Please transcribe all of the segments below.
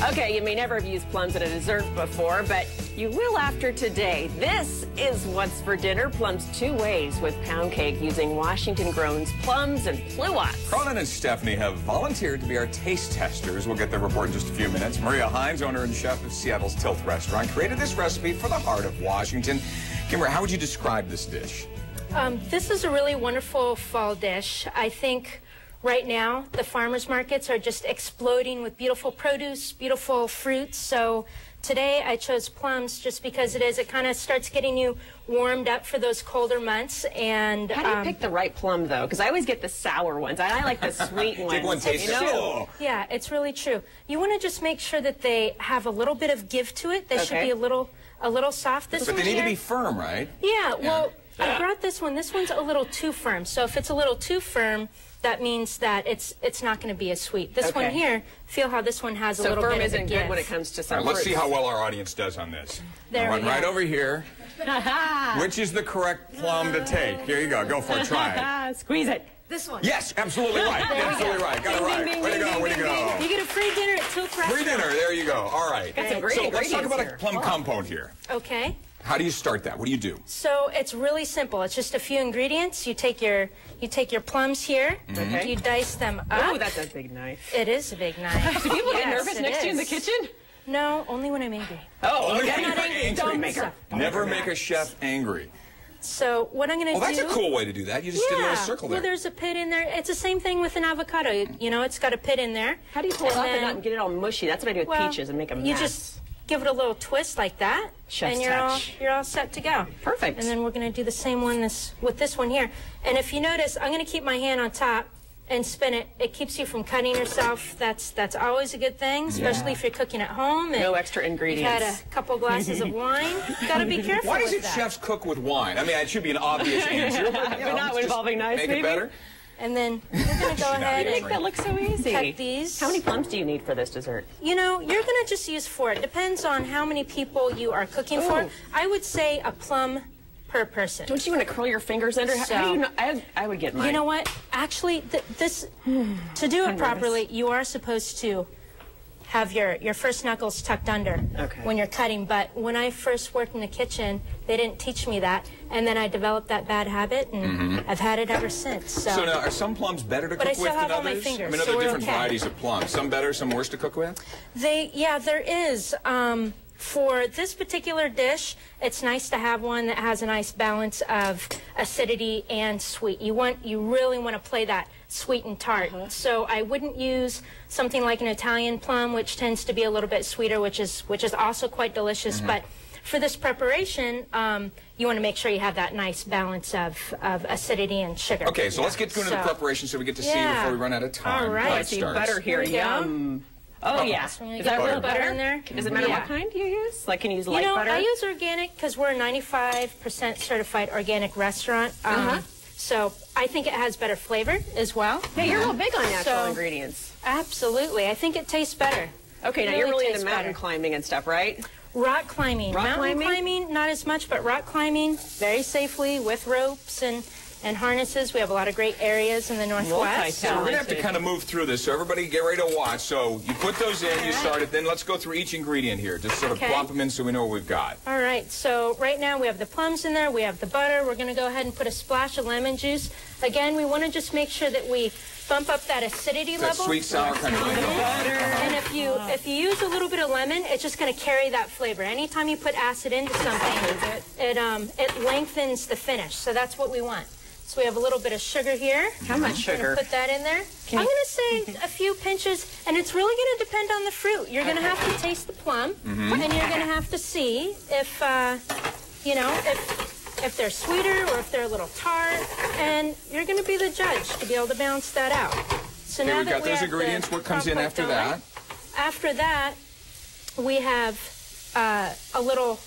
Okay, you may never have used plums in a dessert before, but you will after today. This is what's for dinner. Plums two ways with pound cake using Washington-grown plums and pluots. Cronin and Stephanie have volunteered to be our taste testers. We'll get their report in just a few minutes. Maria Hines, owner and chef of Seattle's Tilth Restaurant, created this recipe for the heart of Washington. Kimber, how would you describe this dish? This is a really wonderful fall dish. I think right now the farmers markets are just exploding with beautiful produce, beautiful fruits. So today I chose plums just because it kind of starts getting you warmed up for those colder months. And how do you pick the right plum though? Because I always get the sour ones. I like the sweet ones. Take one taste. Yeah, it's really true. You want to just make sure that they have a little bit of give to it. They should be a little soft. This but they need to be firm, right? Yeah. Well, I brought this one. This one's a little too firm. So if it's a little too firm, that means that it's not going to be as sweet. This one here, feel how this one has a little bit of a give. So firm isn't good when it comes to some let's see how well our audience does on this. There we go. Right over here. Which is the correct plum to take? Here you go. Go for it. Try it. Squeeze it. This one. Yes, absolutely right. Absolutely right. Got it right. Way to go. Way to go. You get a free dinner at Tilth Restaurant. Free dinner. There you go. All right. Got some great so let's talk about here. a plum compote here. Okay. How do you start that? What do you do? So it's really simple. It's just a few ingredients. You take your plums here. You dice them up. Oh, that's a big knife. It is a big knife. Do people get nervous next to you in the kitchen? No, only when I'm angry. Oh, only okay. when you're angry. Don't make her. Never make a chef angry. So what I'm going to do... Oh, that's a cool way to do that. You just did a little circle there. Well, there's a pit in there. It's the same thing with an avocado. You know, it's got a pit in there. How do you pull it up and not get it all mushy? That's what I do with peaches and make a mess. You just give it a little twist like that, and you're all set to go. Perfect. And then we're going to do the same one with this one here. And if you notice, I'm going to keep my hand on top and spin it. It keeps you from cutting yourself. That's always a good thing, especially if you're cooking at home. And no extra ingredients. You've had a couple glasses of wine. You've got to be careful. Why does it chefs cook with wine? I mean, it should be an obvious answer. But not involving knives, make it better. And then we're going to go ahead and that looks so easy. cut these. How many plums do you need for this dessert? You know, you're going to just use 4. It depends on how many people you are cooking for. I would say a plum per person. Don't you want to curl your fingers under? So, how do you know? I would get mine. You know what? Actually, to do it properly, you are supposed to have your first knuckles tucked under when you're cutting. But when I first worked in the kitchen, they didn't teach me that. And then I developed that bad habit, and I've had it ever since. So now, are some plums better to cook with than others? My fingers, I mean, are there different varieties of plums? Some better, some worse to cook with? Yeah, there is. For this particular dish, it's nice to have one that has a nice balance of acidity and sweet. You really want to play that sweet and tart. So I wouldn't use something like an Italian plum, which tends to be a little bit sweeter, which is also quite delicious. But for this preparation, you want to make sure you have that nice balance of acidity and sugar. Okay, so let's get into the preparation so we get to see before we run out of time. All right. I see butter here. Yum. Oh, yeah. Is that real butter in there? Does it matter what kind you use? Like, can you use light butter? I use organic because we're a 95% certified organic restaurant. So I think it has better flavor as well. Yeah, you're real big on natural ingredients. Absolutely. I think it tastes better. Okay, now you're really into mountain climbing and stuff, right? Rock climbing. Mountain climbing, not as much, but rock climbing very safely with ropes and harnesses. We have a lot of great areas in the Northwest. So we're going to have to kind of move through this. So everybody get ready to watch. So you put those in, you start it. Then let's go through each ingredient here. Just sort of plop them in so we know what we've got. All right. So right now we have the plums in there. We have the butter. We're going to go ahead and put a splash of lemon juice. Again, we want to just make sure that we bump up that acidity level. That sweet, sour kind of thing. And if you use a little bit of lemon, it's just going to carry that flavor. Anytime you put acid into something, it lengthens the finish. So that's what we want. So we have a little bit of sugar here. How much sugar? Put that in there. I'm going to say a few pinches, and it's really going to depend on the fruit. You're going to have to taste the plum, and you're going to have to see if, if they're sweeter or if they're a little tart, and you're going to be the judge to be able to balance that out. So now we've got those ingredients. What comes in after that? After that, we have a little...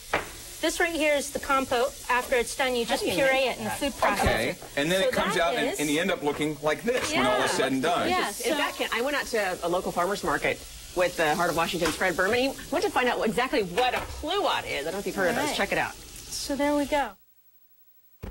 This right here is the compote. After it's done, you just puree it in the food processor. Okay, and then it comes out, and you end up looking like this when all is said and done. Yeah, In fact, I went out to a local farmer's market with the Heart of Washington's Fred Berman. He went to find out exactly what a pluot is. I don't know if you've heard of those. Check it out. So there we go.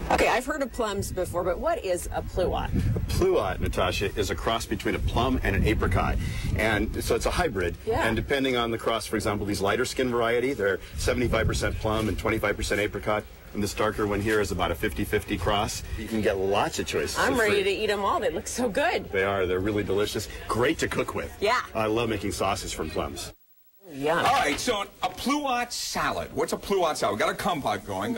Okay, I've heard of plums before, but what is a pluot? A pluot, Natasha, is a cross between a plum and an apricot. And so it's a hybrid. Yeah. And depending on the cross, for example, these lighter skin variety, they're 75% plum and 25% apricot. And this darker one here is about a 50-50 cross. You can get lots of choices. I'm ready to eat them all. They look so good. They are. They're really delicious. Great to cook with. Yeah. I love making sauces from plums. Yum. All right, so a pluot salad. What's a pluot salad? We've got a compote going.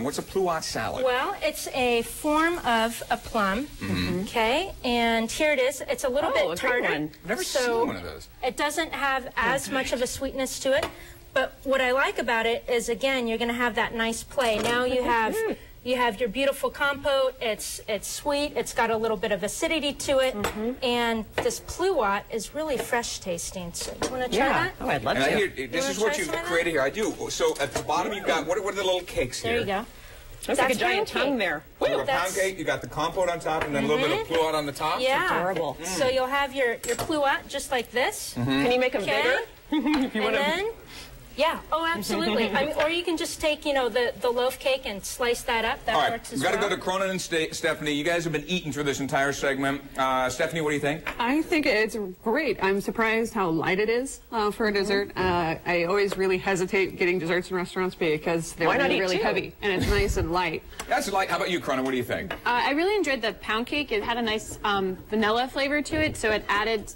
What's a pluot salad? Well, it's a form of a plum, okay? And here it is. It's a little bit tartar. I've never seen one of those. It doesn't have as much of a sweetness to it. But what I like about it is, again, you're going to have that nice play. Now you have your beautiful compote. It's sweet. It's got a little bit of acidity to it. And this pluot is really fresh tasting. So you want to try that? Oh, I'd love And to. I hear, this is what you've created here. I do. So at the bottom you've got, what are the little cakes here? There you go. That's like a giant tongue there. You have a pound cake, you got the compote on top, and then a little bit of pluot on the top? Yeah. Adorable. So you'll have your pluot just like this. Can you make them bigger? If you want to. Yeah, oh, absolutely. I mean, or you can just take, you know, the loaf cake and slice that up. That works as well. We've got to go to Cronin and Stephanie. You guys have been eating through this entire segment. Stephanie, what do you think? I think it's great. I'm surprised how light it is for a dessert. I always really hesitate getting desserts in restaurants because they're really heavy, and it's nice and light. That's light. How about you, Cronin? What do you think? I really enjoyed the pound cake. It had a nice vanilla flavor to it, so it added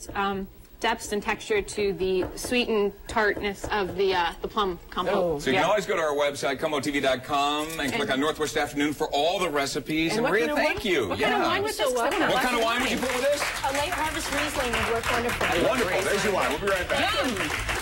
depth and texture to the sweet and tartness of the plum compote. So you can always go to our website, comotv.com, and click on Northwest Afternoon for all the recipes. And Maria, thank you. What kind of wine would this? What kind of wine would you put with this? A late harvest Riesling would work wonderful. Wonderful. There's your wine. We'll be right back. Yum.